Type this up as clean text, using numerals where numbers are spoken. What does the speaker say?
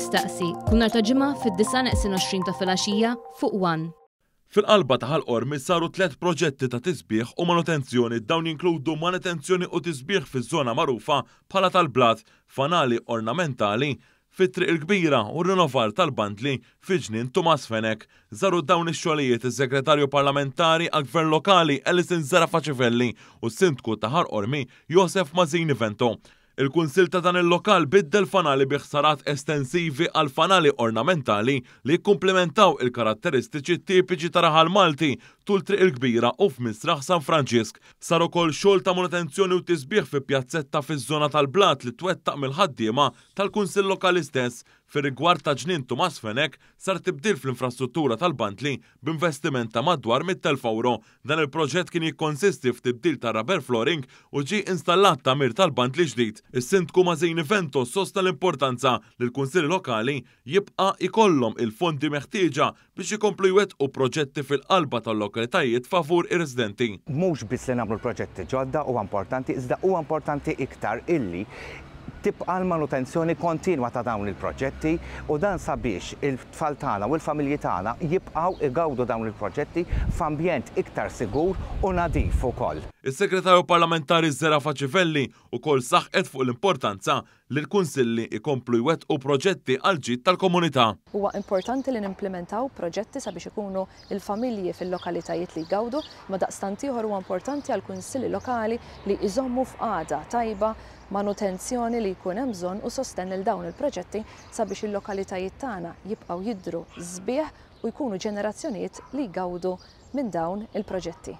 jistaqsi kull nhar ta' ġimgħa fid-9:20 ta' filgħaxija fuq One. Fil-qalba ta' ħal-qormi saru 3 proġetti ta' tisbieħ u manutenzjoni dawn jinkludu manutenzjoni u tisbieħ fiż-żona magħrufa bħala tal-blat, fanali ornamentali, fit-triq il-kbira u rinnovar tal-bandli fi ġnien Tumas Fenek. Żaru dawn ix-xogħlijiet is-Segretarju Parlamentari għall-Gvern Lokali Alison Zarafaċivelli u s-Sindku ta' ħal-qormi Josef Mazzini Vento. Il-Kunsill ta' dan il-lokal biddel fanali bi ħsarat estensivi għal fanali ornamentali li jikkumplementaw il-karatteristiċi tipiċi ta' raħal Malti tul triq il-kbira u f'Misraħ San Franċisk. Sar ukoll xogħol ta' manutenzjoni u tisbieħ fi pjazzetta fiż-żona tal-Blat li twettaq mill-ħaddiema tal-Kunsill Lokali stess. Fir-rigward ta' ġnien Tumas Fenek sar tibdil fl-infrastruttura tal-bandli b'investiment ta' madwar 100,000 euro. Dan il-proġett kien jikkonsisti f'tibdil ta' rubber flooring u ġie installat tamir tal-bandli ġdid. Is-Sindku Mazzini Vento sosta l-importanza li l-Kunsilli Lokali jibqa' ikollhom il-fondi meħtieġa biex ikomplu jwettqu proġetti fil-qalba tal-lokalitajiet favur ir-residenti. Mhux biss li nagħmlu proġetti ġodda huwa importanti, iżda huwa importanti iktar illi tibqa' l-manutenzjoni kontinwa ta' dawn il-proġetti u dan sabiex il-tfal tagħna u l-familji tagħna jibqgħu igawdu dawn il-proġetti f'ambjent iktar sigur u nadif ukoll. Is-Segretarju Parlamentari Zarafaċivelli wkoll saħqet fuq l-importanza li l-Kunsilli ikomplu jwettqu proġetti għal ġid tal-komunità. Huwa importanti li nimplementaw proġetti sabiex ikunu il-familji fil-lokalitajiet li jgawdu, ma daqstant ieħor huwa importanti għall-Kunsilli Lokali li jżommu f'qagħda tajba manutenzjoni li jkun hemm bżonn u sostenn il dawn il-proġetti sabiex il-lokalitajiet tagħna jibqgħu jidhru sbieħ u jkunu ġenerazzjonijiet li jgawdu minn dawn il-proġetti.